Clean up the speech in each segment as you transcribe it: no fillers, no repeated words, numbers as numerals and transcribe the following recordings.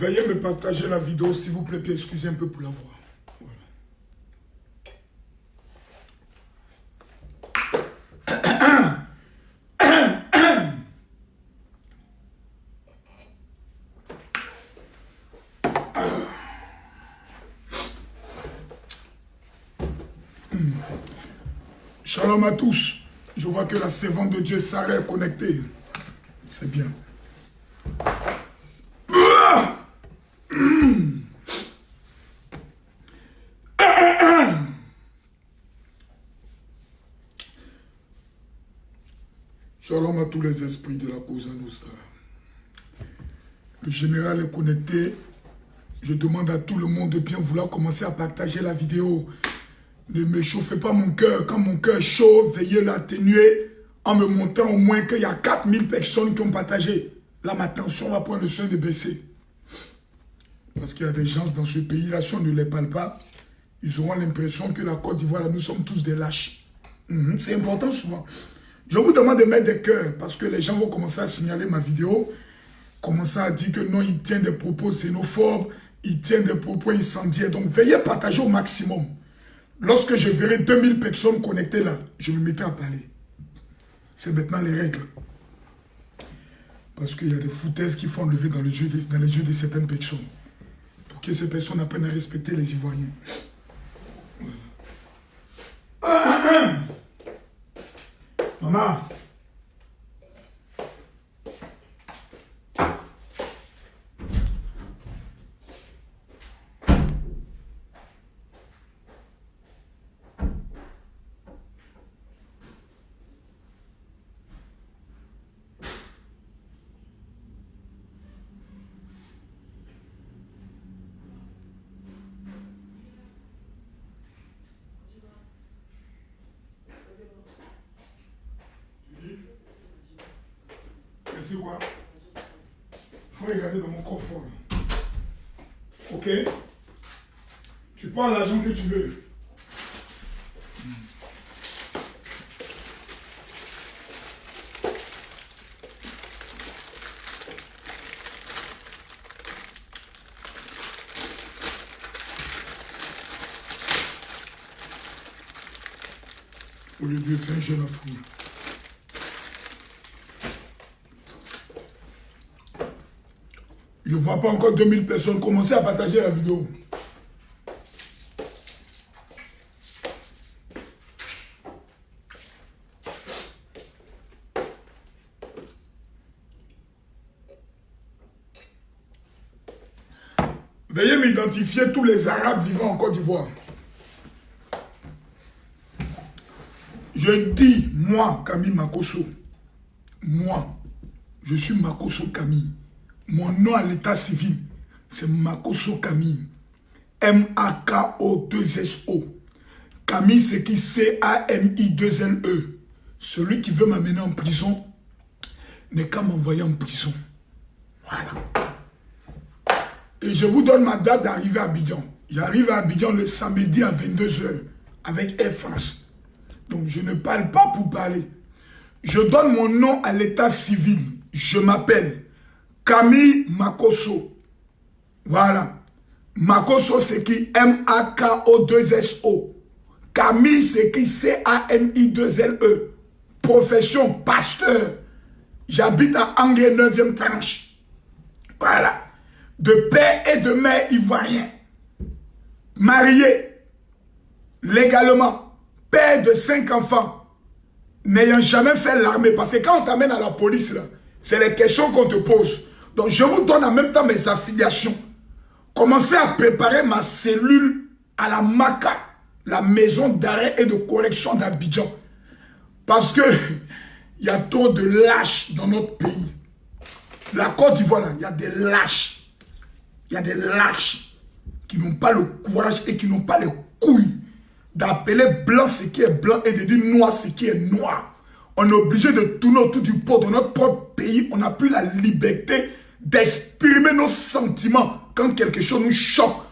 Veuillez me partager la vidéo, s'il vous plaît, puis excusez un peu pour la voix. Voilà. Shalom à tous. Je vois que la servante de Dieu, Sarah, est connectée. C'est bien. Shalom à tous les esprits de la Cosa Nostra. Le général est connecté. Je demande à tout le monde de bien vouloir commencer à partager la vidéo. Ne me chauffez pas mon cœur. Quand mon cœur est chaud, veuillez l'atténuer en me montrant au moins qu'il y a 4000 personnes qui ont partagé. Là, ma tension va prendre le soin de baisser. Parce qu'il y a des gens dans ce pays-là, si on ne les parle pas, ils auront l'impression que la Côte d'Ivoire, nous sommes tous des lâches. C'est important souvent. Je vous demande de mettre des cœurs parce que les gens vont commencer à signaler ma vidéo, commencer à dire que non, il tient des propos xénophobes, il tient des propos incendiaires. Donc, veuillez partager au maximum. Lorsque je verrai 2000 personnes connectées là, je me mettrai à parler. C'est maintenant les règles. Parce qu'il y a des foutaises qui font lever dans les yeux de certaines personnes. Pour que ces personnes apprennent à respecter les Ivoiriens. Maman. C'est quoi? Il faut regarder dans mon coffre. Ok? Tu prends l'argent que tu veux. Au lieu de faire un jeune à fouiller. Je ne vois pas encore 2000 personnes. Commencez à partager la vidéo. Veuillez m'identifier tous les Arabes vivant en Côte d'Ivoire. Je dis, moi, Camille Makosso, moi, je suis Makosso Camille. Mon nom à l'état civil, c'est Makosso Camille. M-A-K-O-2-S-O. Camille, c'est qui? C-A-M-I-2-L-E. Celui qui veut m'amener en prison n'est qu'à m'envoyer en prison. Voilà. Et je vous donne ma date d'arrivée à Abidjan. J'arrive à Abidjan le samedi à 22 h avec Air France. Donc je ne parle pas pour parler. Je donne mon nom à l'état civil. Je m'appelle Camille Makosso. Voilà. Makosso, c'est qui? M-A-K-O-2-S-O. Camille, c'est qui? C-A-M-I-2-L-E. Profession, pasteur. J'habite à Anglais 9e tranche. Voilà. De père et de mère ivoirien. Marié. Légalement. Père de 5 enfants. N'ayant jamais fait l'armée. Parce que quand on t'amène à la police, là, c'est les questions qu'on te pose. Donc, je vous donne en même temps mes affiliations. Commencez à préparer ma cellule à la MACA, la maison d'arrêt et de correction d'Abidjan. Parce que il y a trop de lâches dans notre pays. La Côte d'Ivoire, il y a des lâches. Il y a des lâches qui n'ont pas le courage et qui n'ont pas les couilles d'appeler blanc ce qui est blanc et de dire noir ce qui est noir. On est obligé de tourner autour du pot. Dans notre propre pays, on n'a plus la liberté d'exprimer nos sentiments quand quelque chose nous choque.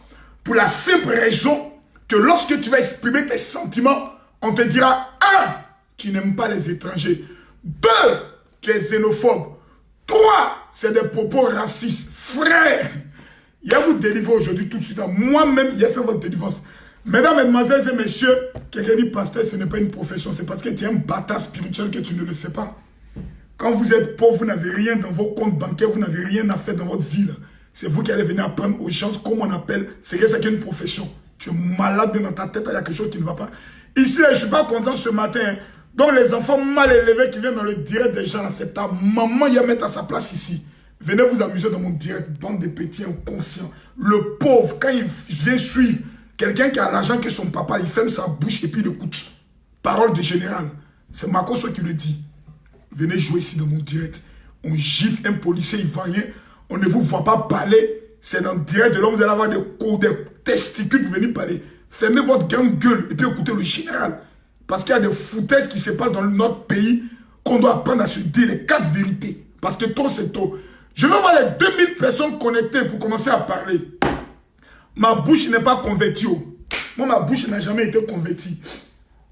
Pour la simple raison que lorsque tu vas exprimer tes sentiments, on te dira, 1, tu n'aimes pas les étrangers. 2, tu es xénophobe. 3, c'est des propos racistes. Frère, Il va vous délivrer aujourd'hui tout de suite. Moi-même, il a fait votre délivrance. Mesdames, mesdemoiselles et messieurs, quelqu'un dit pasteur, ce n'est pas une profession. C'est parce que tu es un bâtard spirituel que tu ne le sais pas. Quand vous êtes pauvre, vous n'avez rien dans vos comptes bancaires, vous n'avez rien à faire dans votre vie. C'est vous qui allez venir apprendre aux gens comment on appelle. C'est ça qui est une profession. Tu es malade dans ta tête, il y a quelque chose qui ne va pas. Ici, là, je ne suis pas content ce matin. Hein. Donc les enfants mal élevés qui viennent dans le direct des gens, c'est ta maman, il y a mettre à sa place ici. Venez vous amuser dans mon direct, bande de petits inconscients. Le pauvre, quand il vient suivre quelqu'un qui a l'argent que son papa, il ferme sa bouche et puis il écoute. Parole de général. C'est Makoso qui le dit. Venez jouer ici dans mon direct. On gifle un policier ivoirien. On ne vous voit pas parler. C'est dans le direct de là, vous allez avoir des testicules pour venir parler. Fermez votre grande gueule et puis écoutez le général. Parce qu'il y a des foutaises qui se passent dans notre pays qu'on doit apprendre à se dire les 4 vérités. Parce que trop, c'est trop. Je veux voir les 2000 personnes connectées pour commencer à parler. Ma bouche n'est pas convertie. Moi, ma bouche n'a jamais été convertie.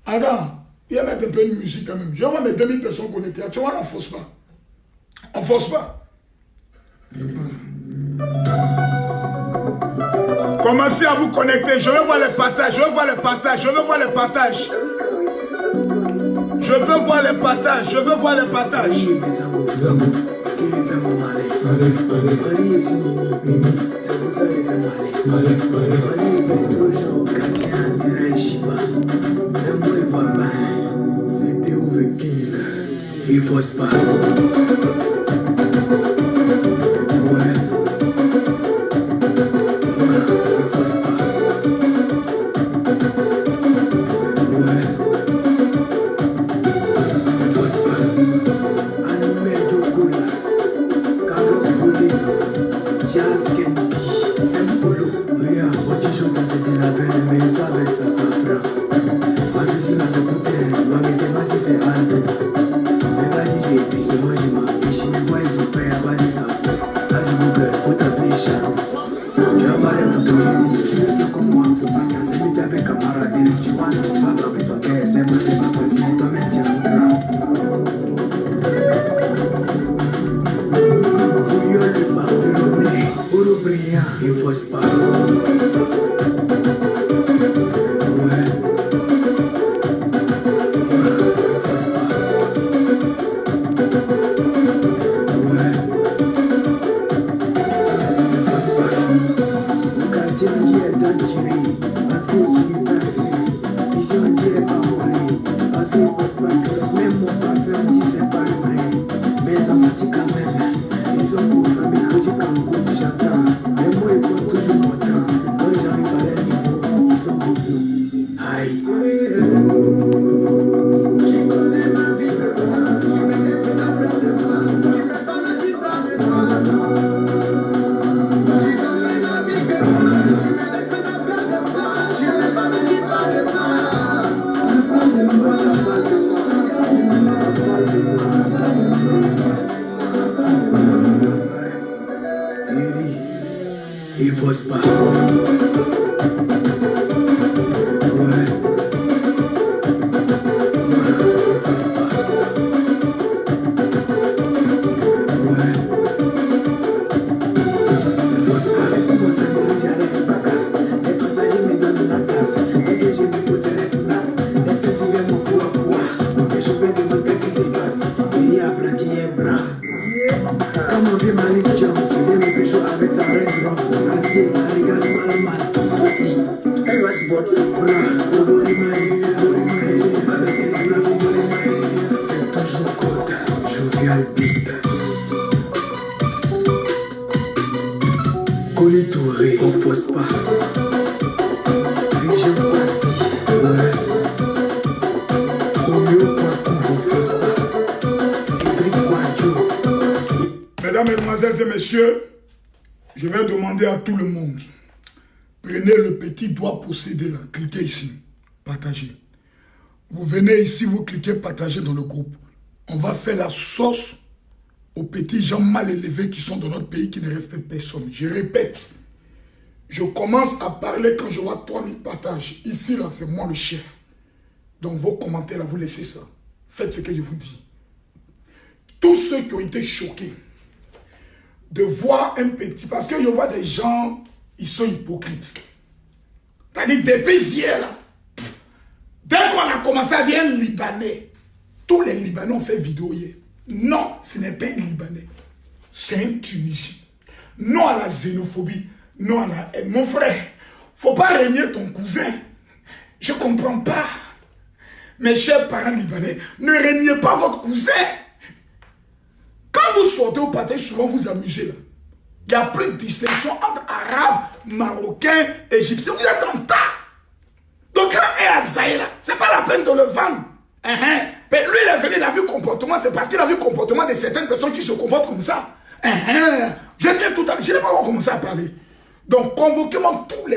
Adam, il y a mettre un peu de musique quand même. Je vais voir mes 2000 personnes connectées. Tu vois, on ne force pas. On ne force pas. Commencez à vous connecter. Je veux voir les partages. Je veux voir les partages. Je veux voir les partages. Je veux voir les partages. Je veux voir les partages. C'était où le king? Il faut se pas. Il faut se pas. Il faut se pas. Colitouré, on fausse pas. Vigence passive, ouais. Romeo.com, on fausse pas. Cédric Guadio. Mesdames, Mesdemoiselles et Messieurs, je vais demander à tout le monde. Prenez le petit doigt possédé là, cliquez ici, partagez. Vous venez ici, vous cliquez partager dans le groupe. On va faire la sauce aux petits gens mal élevés qui sont dans notre pays, qui ne respectent personne. Je répète, je commence à parler quand je vois 3000 partages. Ici, là, c'est moi le chef. Donc, vos commentaires, là, vous laissez ça. Faites ce que je vous dis. Tous ceux qui ont été choqués de voir un petit... Parce que je vois des gens, ils sont hypocrites. C'est-à-dire, depuis hier, là, dès qu'on a commencé à dire un Libanais, tous les Libanais ont fait vidéo hier. Non, ce n'est pas un Libanais. C'est un Tunisien. Non à la xénophobie. Non à la haine. Mon frère, il ne faut pas régner ton cousin. Je ne comprends pas. Mes chers parents libanais, ne régnez pas votre cousin. Quand vous sortez au pâté, souvent vous amusez là. Il n'y a plus de distinction entre Arabes, Marocains, Égyptiens. Vous êtes en tas. Donc quand il est à Zahira, ce n'est pas la peine de le vendre. Mais lui, il est venu, il a vu le comportement. C'est parce qu'il a vu le comportement de certaines personnes qui se comportent comme ça. Je viens tout à l'heure, je n'ai pas encore commencé à parler. Donc convoquez-moi tous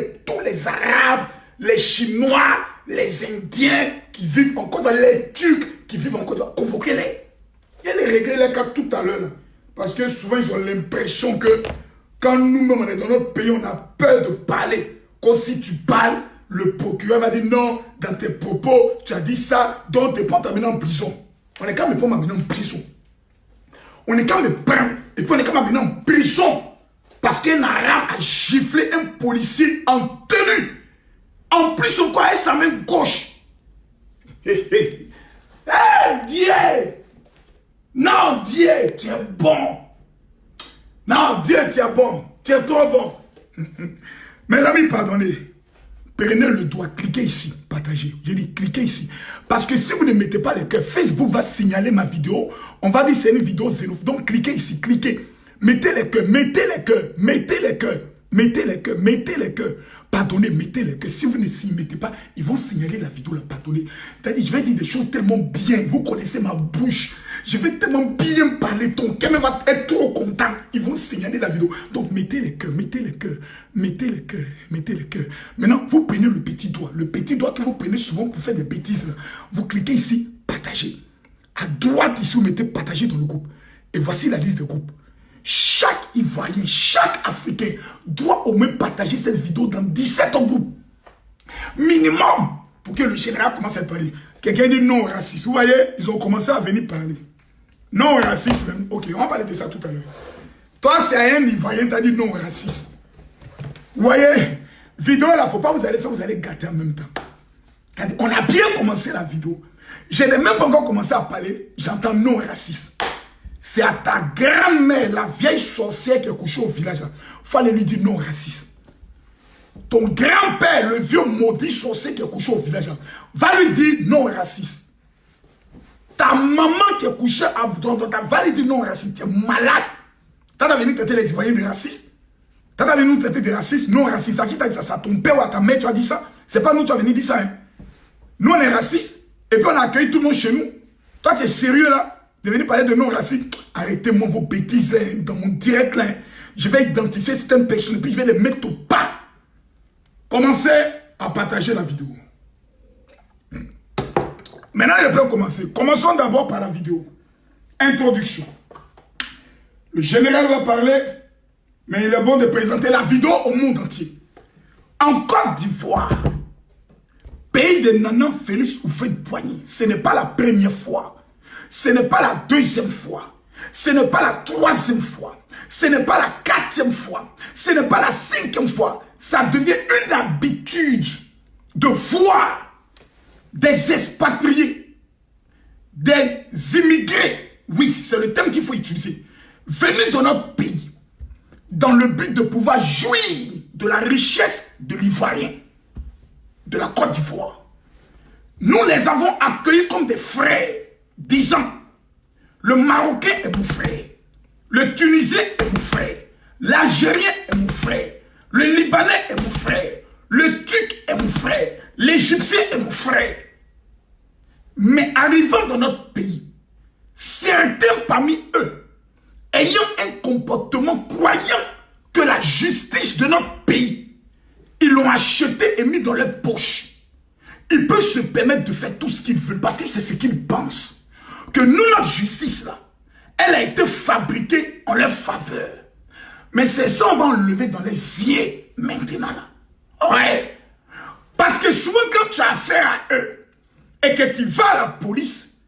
les Arabes, les Chinois, les Indiens qui vivent en Côte d'Ivoire, les Turcs qui vivent en Côte d'Ivoire. Convoquez-les. Il les réglé les cas tout à l'heure. Parce que souvent, ils ont l'impression que quand nous-mêmes, on est dans notre pays, on a peur de parler. Quand si tu parles, le procureur va dire non, dans tes propos, tu as dit ça, donc tu n'es pas t'amener en prison. On est quand même pas m'amener en prison. On est quand même prendre, et puis on est quand même amené en prison. Parce qu'un arabe a giflé un policier en tenue. En plus, on croit sa main gauche. Dieu! Non, Dieu, tu es bon. Non, Dieu, tu es bon. Tu es trop bon. Mes amis, pardonnez. Prenez le doigt, cliquez ici, partagez. J'ai dit cliquez ici. Parce que si vous ne mettez pas le cœur, Facebook va signaler ma vidéo. On va dire c'est une vidéo xénophobe. Donc cliquez ici, cliquez. Mettez les cœurs, mettez les cœurs, mettez les cœurs, mettez les cœurs, mettez les cœurs. Pardonnez, mettez les cœurs. Si vous ne s'y mettez pas, ils vont signaler la vidéo, là, pardonnez. C'est-à-dire, je vais dire des choses tellement bien. Vous connaissez ma bouche. Je vais tellement bien parler. Ton cœur va être trop content. Ils vont signaler la vidéo. Donc, mettez les cœurs, mettez les cœurs, mettez les cœurs, mettez les cœurs. Maintenant, vous prenez le petit doigt. Le petit doigt que vous prenez souvent pour faire des bêtises. Là. Vous cliquez ici, partagez. À droite, ici, vous mettez partager dans le groupe. Et voici la liste des groupes. Chaque Ivoirien, chaque Africain doit au moins partager cette vidéo dans 17 groupes. Minimum. Pour que le général commence à parler. Quelqu'un dit non raciste. Vous voyez, ils ont commencé à venir parler. Non raciste même. Ok, on va parler de ça tout à l'heure. Toi, c'est un Ivoirien, tu as dit non raciste. Vous voyez, vidéo là, il ne faut pas vous allez faire, vous allez gâter en même temps. On a bien commencé la vidéo. Je n'ai même pas encore commencé à parler. J'entends non raciste. C'est à ta grand-mère, la vieille sorcière qui est couchée au village. Il fallait lui dire non raciste. Ton grand-père, le vieux maudit sorcier qui est couché au village, va lui dire non raciste. Ta maman qui est couchée à Boudonda, va lui dire non raciste. Tu es malade. Tu as venu traiter les Ivoiriens de racistes. Tu as venu nous traiter de racistes, non racistes. À qui t'a dit ça? C'est à ton père ou à ta mère tu as dit ça? C'est pas nous qui as venu dire ça. Hein? Nous, on est racistes. Et puis on a accueilli tout le monde chez nous. Toi, tu es sérieux là? De venir parler de non-racisme. Arrêtez-moi vos bêtises là, dans mon direct là. Je vais identifier certaines personnes et puis je vais les mettre au pas. Commencez à partager la vidéo. Maintenant, je peux commencer. Commençons d'abord par la vidéo. Introduction. Le général va parler, mais il est bon de présenter la vidéo au monde entier. En Côte d'Ivoire, pays de Nana Félix Houphouët-Boigny, ce n'est pas la première fois. Ce n'est pas la deuxième fois. Ce n'est pas la troisième fois. Ce n'est pas la quatrième fois. Ce n'est pas la cinquième fois. Ça devient une habitude de voir des expatriés, des immigrés, oui, c'est le terme qu'il faut utiliser, venus dans notre pays, dans le but de pouvoir jouir de la richesse de l'Ivoirien, de la Côte d'Ivoire. Nous les avons accueillis comme des frères, disant, le Marocain est mon frère, le Tunisien est mon frère, l'Algérien est mon frère, le Libanais est mon frère, le Turc est mon frère, l'Égyptien est mon frère. Mais arrivant dans notre pays, certains parmi eux, ayant un comportement croyant que la justice de notre pays, ils l'ont acheté et mis dans leur poche. Ils peuvent se permettre de faire tout ce qu'ils veulent parce que c'est ce qu'ils pensent. Que nous, notre justice là, elle a été fabriquée en leur faveur. Mais c'est ça, on va enlever dans les yeux maintenant là. Ouais. Parce que souvent quand tu as affaire à eux et que tu vas à la police,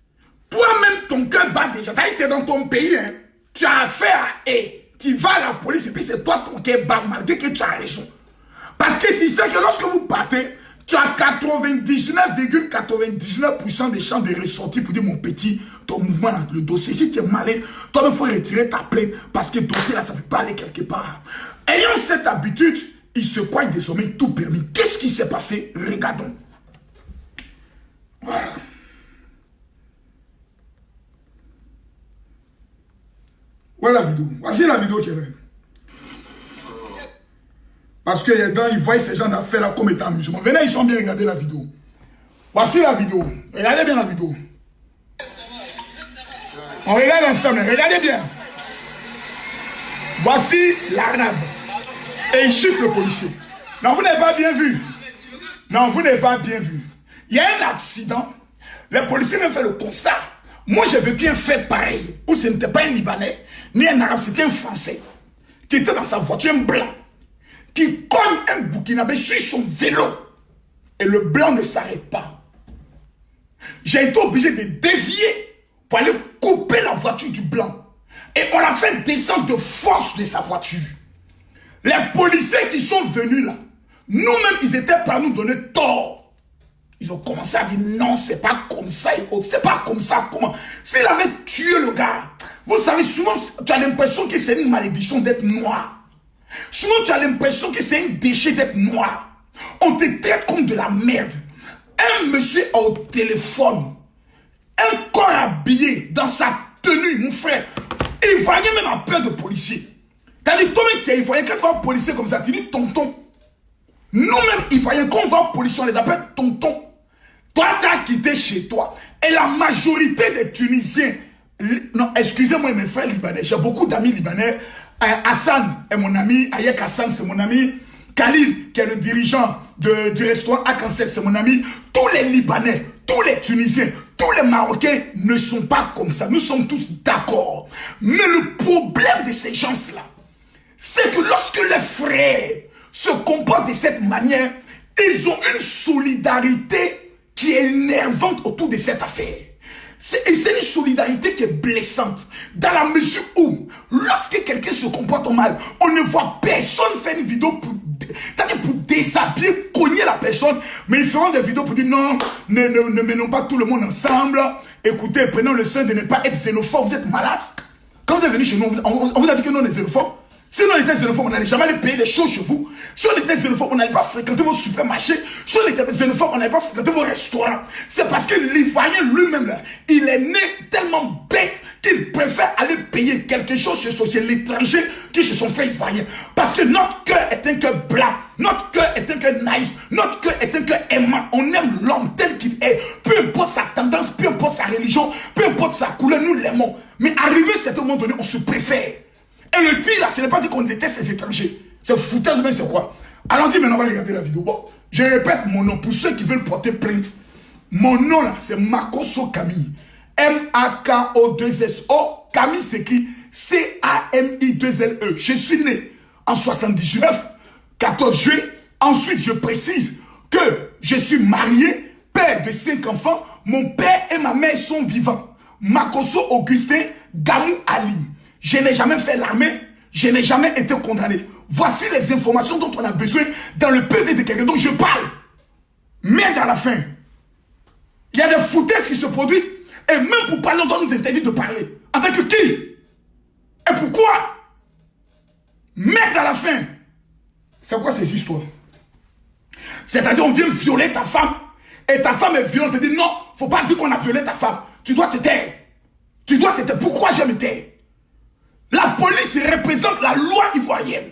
toi-même ton cœur bat déjà. Tu es dans ton pays, hein, tu as affaire à eux. tu vas à la police et puis c'est toi ton kebab malgré que tu as raison. Parce que tu sais que lorsque vous partez, tu as 99,99% des chances de ressortir pour dire mon petit, ton mouvement dans le dossier. Si tu es malin, toi il faut retirer ta plainte parce que le dossier là, ça ne peut pas aller quelque part. Ayant cette habitude, il se croit désormais tout permis. Qu'est-ce qui s'est passé? Regardons. Voilà. Voilà la vidéo. Voici la vidéo qui est là. Parce que ils voient ces gens d'affaires là comme étant musulmans. Venez, ils sont bien, regardez la vidéo. Voici la vidéo. Regardez bien la vidéo. On regarde ensemble. Regardez bien. Voici l'arabe. Et il chiffre le policier. Non, vous n'avez pas bien vu. Non, vous n'avez pas bien vu. Il y a un accident. Les policiers m'ont fait le constat. Moi, j'ai vécu un fait pareil. Où ce n'était pas un Libanais, ni un Arabe, c'était un Français. Qui était dans sa voiture, un blanc. Qui cogne un Burkinabé sur son vélo. Et le blanc ne s'arrête pas. J'ai été obligé de dévier pour aller couper la voiture du blanc. Et on l'a fait descendre de force de sa voiture. Les policiers qui sont venus là, nous-mêmes, ils étaient par nous donner tort. Ils ont commencé à dire non, c'est pas comme ça, c'est pas comme ça, comment? S'il avait tué le gars, vous savez, souvent, tu as l'impression que c'est une malédiction d'être noir. Souvent, tu as l'impression que c'est un déchet d'être noir. On te traite comme de la merde. Un monsieur au téléphone, un corps habillé dans sa tenue, mon frère, il voyait même en peur de policier. T'as dit, toi, il voyait quand tu vois un policier comme ça, tu dis tonton. Nous-mêmes, il voyait quand on voit un policier, on les appelle tonton. Toi, tu as quitté chez toi. Et la majorité des Tunisiens, non, excusez-moi mes frères libanais, j'ai beaucoup d'amis libanais. Hassan est mon ami, Ayek Hassan c'est mon ami, Khalil qui est le dirigeant du restaurant Akansel c'est mon ami. Tous les Libanais, tous les Tunisiens, tous les Marocains ne sont pas comme ça. Nous sommes tous d'accord. Mais le problème de ces gens-là, c'est que lorsque les frères se comportent de cette manière, ils ont une solidarité qui est énervante autour de cette affaire. C'est une solidarité qui est blessante. Dans la mesure où, lorsque quelqu'un se comporte mal, on ne voit personne faire une vidéo pour déshabiller, cogner la personne. Mais ils feront des vidéos pour dire non, ne menons pas tout le monde ensemble. Écoutez, prenons le soin de ne pas être xénophobe. Vous êtes malade. Quand vous êtes venu chez nous, on vous a dit que nous on est xénophobe. Si on était xénophobe, on n'allait jamais aller payer des choses chez vous. Si on était xénophobe, on n'allait pas fréquenter vos supermarchés. Si on était xénophobe, on n'allait pas fréquenter vos restaurants. C'est parce que l'Ivoirien lui-même, là, il est né tellement bête qu'il préfère aller payer quelque chose chez l'étranger que chez son frère ivoirien. Parce que notre cœur est un cœur blanc. Notre cœur est un cœur naïf. Notre cœur est un cœur aimant. On aime l'homme tel qu'il est. Peu importe sa tendance, peu importe sa religion, peu importe sa couleur, nous l'aimons. Mais arrivé à un certain moment donné, on se préfère. Et le dire là, ce n'est pas dire qu'on déteste les étrangers. C'est foutaise, mais c'est quoi? Allons-y, maintenant, on va regarder la vidéo. Bon, je répète mon nom. Pour ceux qui veulent porter plainte, mon nom là, c'est Makosso Camille. M-A-K-O-2-S-O. Camille s'écrit C-A-M-I-2-L-E. Je suis né en 79, 14 juillet. Ensuite, je précise que je suis marié, père de 5 enfants. Mon père et ma mère sont vivants. Makosso Augustin Gamou Ali. Je n'ai jamais fait l'armée, je n'ai jamais été condamné. Voici les informations dont on a besoin dans le PV de quelqu'un dont je parle. Merde à la fin. Il y a des foutaises qui se produisent et même pour parler, on doit nous interdire de parler. En tant que qui? Et pourquoi? Merde à la fin. C'est quoi ces histoires? C'est-à-dire on vient violer ta femme et ta femme est violente. Tu dis non, faut pas dire qu'on a violé ta femme. Tu dois te taire. Tu dois te taire. Pourquoi je me taire? La police représente la loi ivoirienne.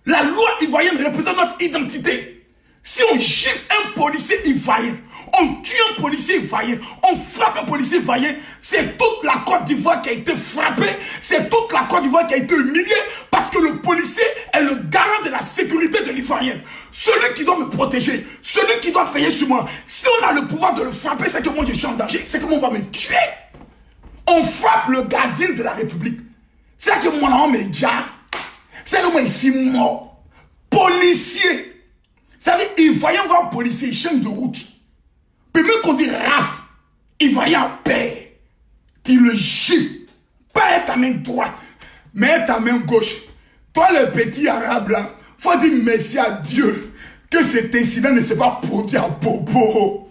La loi ivoirienne représente notre identité. Si on gifle un policier ivoirien, on tue un policier ivoirien, on frappe un policier ivoirien, c'est toute la Côte d'Ivoire qui a été frappée, c'est toute la Côte d'Ivoire qui a été humiliée, parce que le policier est le garant de la sécurité de l'ivoirien. Celui qui doit me protéger, celui qui doit veiller sur moi. Si on a le pouvoir de le frapper, c'est que moi je suis en danger, c'est que moi on va me tuer. On frappe le gardien de la République. C'est que mon homme est déjà. C'est que moi ici mort. Policier. Ça veut dire, Ivoirien va policier, il change de route. Puis même qu'on dit raf, Ivoirien père. Tu le gifles. Pas ta main droite. Mets ta main gauche. Toi, le petit arabe là, faut dire merci à Dieu que cet incident ne s'est pas produit à Bobo.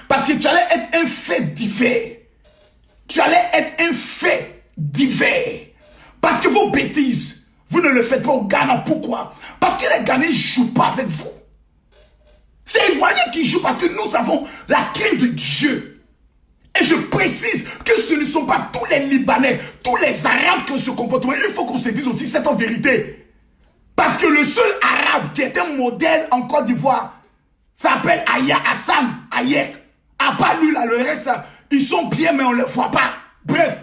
Parce que tu allais être un fait divers. Tu allais être un fait divers. Parce que vos bêtises, vous ne le faites pas au Ghana. Pourquoi? Parce que les Ghanais ne jouent pas avec vous. C'est les Ivoiriens qui jouent parce que nous avons la crainte de Dieu. Et je précise que ce ne sont pas tous les Libanais, tous les Arabes qui ont ce comportement. Il faut qu'on se dise aussi cette vérité. Parce que le seul Arabe qui est un modèle en Côte d'Ivoire s'appelle Aya Hassan Hayek. À part lui, là, le reste, là, ils sont bien, mais on ne les voit pas. Bref.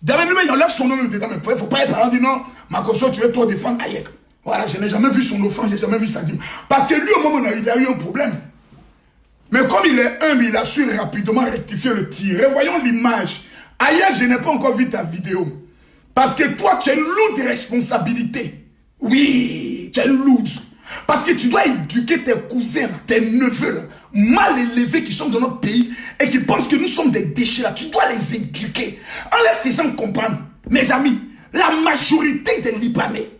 D'ailleurs, lui, il enlève son nom dedans. Mais il ne faut pas être parlant, dit non, Makosso, tu veux toi défendre Hayek. Voilà, je n'ai jamais vu son offense, je n'ai jamais vu sa dîme. Parce que lui, au moment où il a eu un problème. Mais comme il est humble, il a su rapidement rectifier le tir. Revoyons l'image. Hayek, je n'ai pas encore vu ta vidéo. Parce que toi, tu as une lourde responsabilité. Oui, tu as une lourde. Parce que tu dois éduquer tes cousins, tes neveux, là, mal élevés qui sont dans notre pays et qui pensent que nous sommes des déchets là. Tu dois les éduquer en les faisant comprendre. Mes amis, la majorité des Libanais,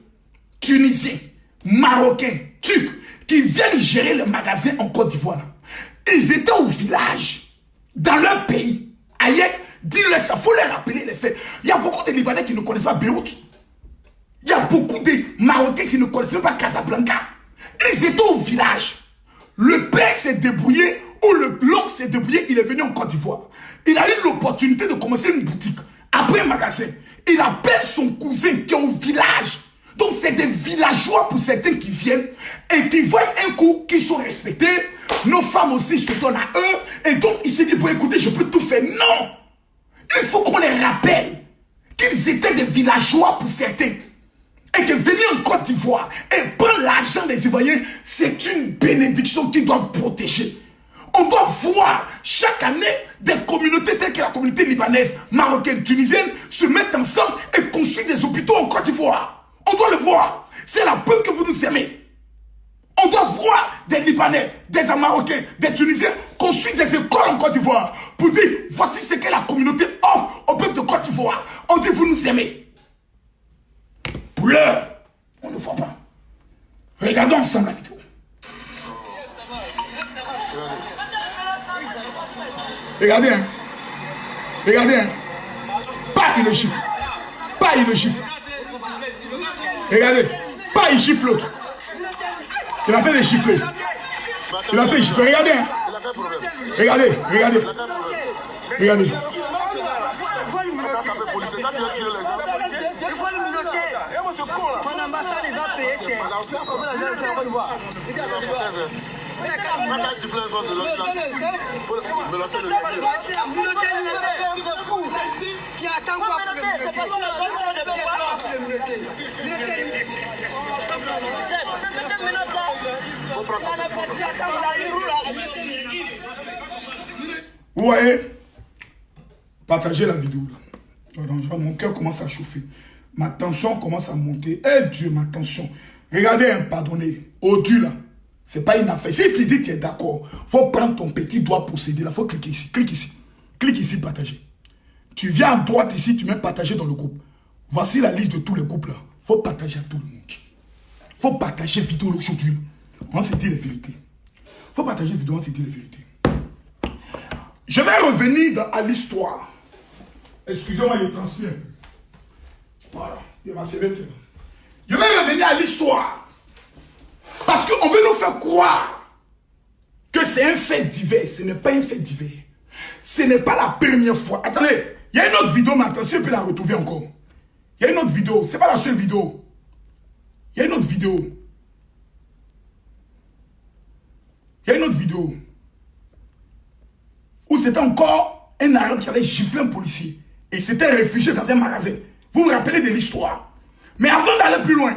Tunisiens, Marocains, Turcs, qui viennent gérer les magasins en Côte d'Ivoire, ils étaient au village, dans leur pays. Hayek, dis-le ça, il faut les rappeler les faits. Il y a beaucoup de Libanais qui ne connaissent pas Beyrouth. Il y a beaucoup de Marocains qui ne connaissent même pas Casablanca. Ils étaient au village. Le père s'est débrouillé, ou l'oncle s'est débrouillé, il est venu en Côte d'Ivoire. Il a eu l'opportunité de commencer une boutique, après un magasin. Il appelle son cousin qui est au village. Donc c'est des villageois pour certains qui viennent et qui voient un coup qui sont respectés. Nos femmes aussi se donnent à eux. Et donc il s'est dit, bon écoutez, je peux tout faire. Non! Il faut qu'on les rappelle qu'ils étaient des villageois pour certains. Et que venir en Côte d'Ivoire et prendre l'argent des Ivoiriens, c'est une bénédiction qu'ils doivent protéger. On doit voir chaque année des communautés telles que la communauté libanaise, marocaine, tunisienne se mettre ensemble et construire des hôpitaux en Côte d'Ivoire. On doit le voir. C'est la preuve que vous nous aimez. On doit voir des Libanais, des Marocains, des Tunisiens construire des écoles en Côte d'Ivoire pour dire voici ce que la communauté offre au peuple de Côte d'Ivoire. On dit vous nous aimez. Pour l'heure, on ne voit pas. Regardons ensemble la vidéo. Regardez, hein. Regardez, hein. Pas il le chiffre. Pas il le chiffre. Regardez. Pas il gifle l'autre. Il est en train de gifler. Il est en train de gifler. Regardez, hein. Regardez, regardez. Regardez. Il faut le minoter. Mon ambassade il va payer cher. Qui attend quoi pour Vous voyez, partagez la vidéo là. Mon cœur commence à chauffer. Ma tension commence à monter. Eh Dieu, ma tension. Regardez, hein, pardonnez. Au-dessus là, c'est pas une affaire. Si tu dis que tu es d'accord, il faut prendre ton petit doigt pour s'aider là. Il faut cliquer ici. Clique ici. Clique ici, partager. Tu viens à droite ici, tu mets partager dans le groupe. Voici la liste de tous les groupes là. Il faut partager à tout le monde. Il faut partager vidéo aujourd'hui. On s'est dit les vérités. Il faut partager vidéo, on s'est dit les vérités. Je vais revenir à l'histoire. Excusez-moi, il transmet. Voilà, il va se mettre là. Je vais revenir à l'histoire. Parce qu'on veut nous faire croire que c'est un fait divers. Ce n'est pas un fait divers. Ce n'est pas la première fois. Attendez, il y a une autre vidéo, mais attention, on peut la retrouver encore. Il y a une autre vidéo. Ce n'est pas la seule vidéo. Il y a une autre vidéo. Il y a une autre vidéo. Où c'était encore un Arabe qui avait giflé un policier. Et s'était réfugié dans un magasin. Vous vous rappelez de l'histoire. Mais avant d'aller plus loin,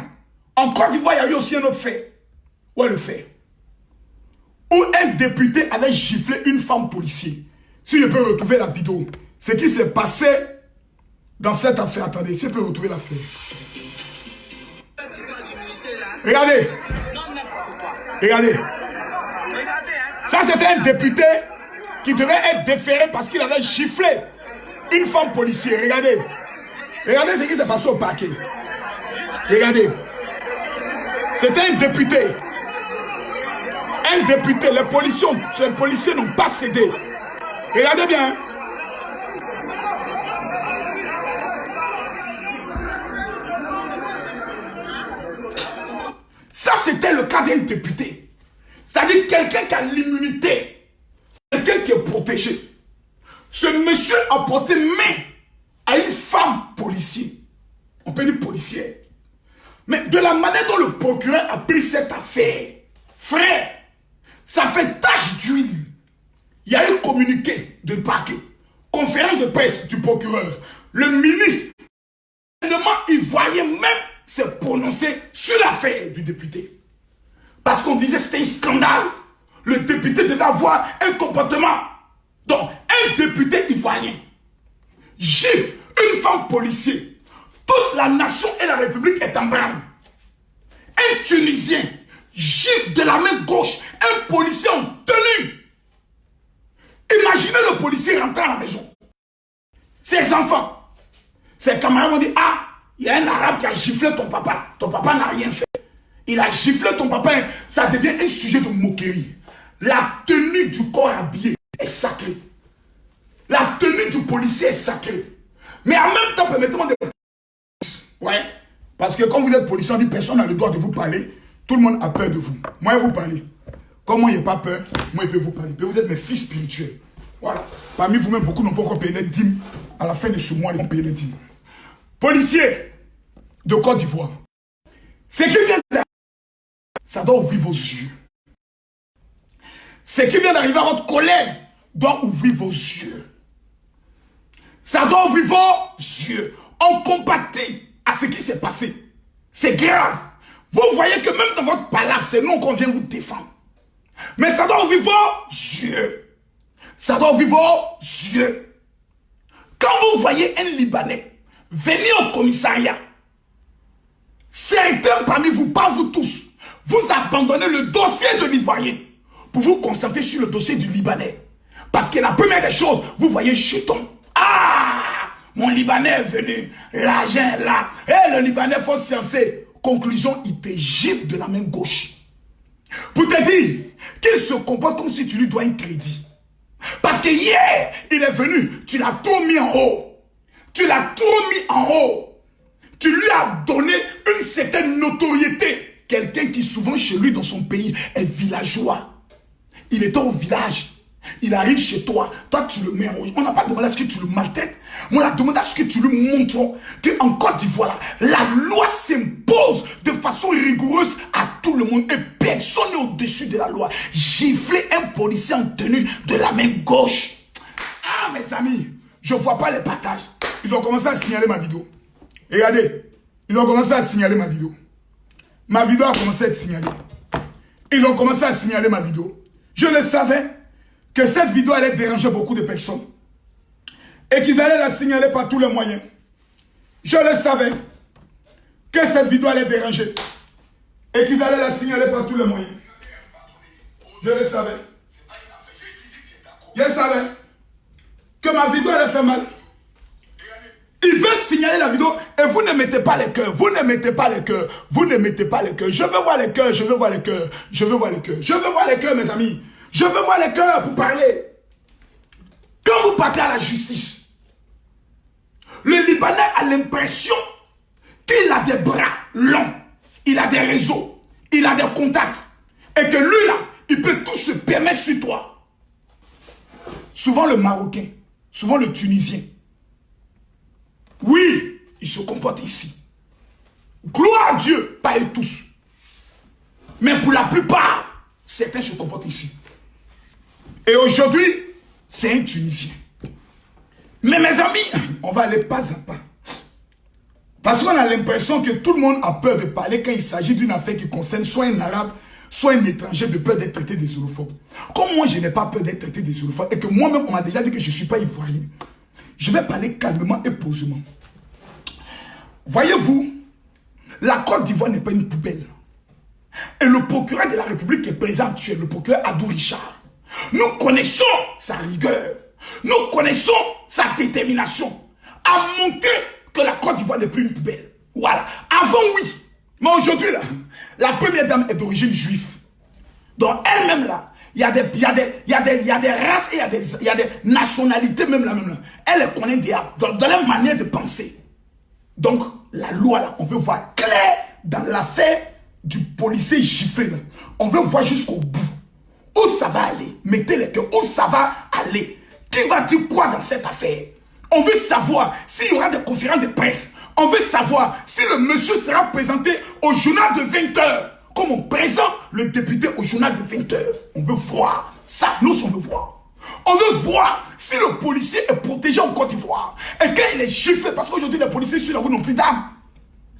en Côte d'Ivoire, il y a eu aussi un autre fait. Où est le fait? Où un député avait giflé une femme policière. Si je peux retrouver la vidéo. Ce qui s'est passé dans cette affaire. Attendez, si je peux retrouver l'affaire. Regardez. Regardez. Ça, c'était un député qui devait être déféré parce qu'il avait giflé une femme policière. Regardez. Regardez ce qui s'est passé au parquet. Regardez. C'était un député. Un député. Les policiers n'ont pas cédé. Regardez bien. Ça, c'était le cas d'un député. C'est-à-dire quelqu'un qui a l'immunité. Quelqu'un qui est protégé. Ce monsieur a porté main à une femme policière. On peut dire policière. Mais de la manière dont le procureur a pris cette affaire, frère, ça fait tache d'huile. Il y a un communiqué de parquet, conférence de presse du procureur. Le ministre, le gouvernement ivoirien même s'est prononcé sur l'affaire du député. Parce qu'on disait que c'était un scandale. Le député devait avoir un comportement. Donc, un député ivoirien gifle une femme policière. Toute la nation et la République est en branle. Un Tunisien gifle de la main gauche un policier en tenue. Imaginez le policier rentrer à la maison. Ses enfants, ses camarades vont dire, ah, il y a un arabe qui a giflé ton papa. Ton papa n'a rien fait. Il a giflé ton papa. Ça devient un sujet de moquerie. La tenue du corps habillé est sacrée. La tenue du policier est sacrée. Mais en même temps, permettez-moi de... Ouais. Parce que quand vous êtes policier, on dit personne n'a le droit de vous parler. Tout le monde a peur de vous. Moi, je vous parler. Comme moi, il n'y a pas peur, moi, je peux vous parler. Vous êtes mes fils spirituels. Voilà. Parmi vous-même, beaucoup n'ont pas encore payé les dîmes. À la fin de ce mois, ils vont payer les dîmes. Policiers de Côte d'Ivoire. Ce qui vient d'arriver, ça doit ouvrir vos yeux. Ce qui vient d'arriver à votre collègue doit ouvrir vos yeux. Ça doit ouvrir vos yeux. On compatit à ce qui s'est passé. C'est grave. Vous voyez que même dans votre palabre, c'est nous qu'on vient vous défendre. Mais ça doit ouvrir vos yeux. Ça doit ouvrir vos yeux. Quand vous voyez un Libanais venir au commissariat, certains parmi vous, pas vous tous, vous abandonnez le dossier de l'Ivoirien pour vous concentrer sur le dossier du Libanais. Parce que la première des choses, vous voyez jeton. Ah! Mon Libanais est venu, l'argent est là. Et le Libanais faut sciencer. Conclusion, il te gifle de la main gauche. Pour te dire qu'il se comporte comme si tu lui dois un crédit. Parce que hier, il est venu, tu l'as tout mis en haut. Tu l'as tout mis en haut. Tu lui as donné une certaine notoriété. Quelqu'un qui souvent chez lui dans son pays est villageois. Il est au village. Il arrive chez toi. Toi, tu le mets en haut. On n'a pas demandé à ce que tu le maltraites. Mais on a demandé à ce que tu lui montres qu'en Côte d'Ivoire, la loi s'impose de façon rigoureuse à tout le monde. Et personne n'est au-dessus de la loi. Gifler un policier en tenue de la main gauche. Ah, mes amis, je ne vois pas les partages. Ils ont commencé à signaler ma vidéo. Regardez, ils ont commencé à signaler ma vidéo. Ma vidéo a commencé à être signalée. Ils ont commencé à signaler ma vidéo. Je le savais que cette vidéo allait déranger beaucoup de personnes. Et qu'ils allaient la signaler par tous les moyens. Je le savais que cette vidéo allait déranger. Et qu'ils allaient la signaler par tous les moyens. Je le savais. Je savais que ma vidéo allait faire mal. Ils veulent signaler la vidéo et vous ne mettez pas les cœurs. Vous ne mettez pas les cœurs. Vous ne mettez pas les cœurs. Je veux voir les cœurs. Je veux voir les cœurs. Je veux voir les cœurs. Je veux voir les cœurs, mes amis. Je veux voir les cœurs pour parler. Quand vous partez à la justice, le Libanais a l'impression qu'il a des bras longs. Il a des réseaux. Il a des contacts. Et que lui, là, il peut tout se permettre sur toi. Souvent le Marocain, souvent le Tunisien. Oui, il se comporte ici. Gloire à Dieu, pas eux tous. Mais pour la plupart, certains se comportent ici. Et aujourd'hui, c'est un Tunisien. Mais mes amis, on va aller pas à pas. Parce qu'on a l'impression que tout le monde a peur de parler quand il s'agit d'une affaire qui concerne soit un arabe, soit un étranger, de peur d'être traité des xénophobes. Comme moi, je n'ai pas peur d'être traité des xénophobes et que moi-même, on m'a déjà dit que je ne suis pas ivoirien. Je vais parler calmement et posément. Voyez-vous, la Côte d'Ivoire n'est pas une poubelle. Et le procureur de la République qui est présent actuel, le procureur Adou Richard, nous connaissons sa rigueur, nous connaissons sa détermination à montrer que la Côte d'Ivoire n'est plus une poubelle. Voilà. Avant, oui. Mais aujourd'hui, là, la première dame est d'origine juive. Donc, elle-même, là, il y a des races et il y a des nationalités, même là. Elle les connaît dans leur manière de penser. Donc, la loi, là, on veut voir clair dans l'affaire du policier giflé. Là. On veut voir jusqu'au bout. Où ça va aller? Mettez les cœurs. Où ça va aller? Qui va dire quoi dans cette affaire? On veut savoir s'il y aura des conférences de presse. On veut savoir si le monsieur sera présenté au journal de 20h. Comme on présente le député au journal de 20h. On veut voir. Ça, nous, on veut voir. On veut voir si le policier est protégé en Côte d'Ivoire. Et quand il est giflé, parce qu'aujourd'hui, les policiers sur la route n'ont plus d'armes.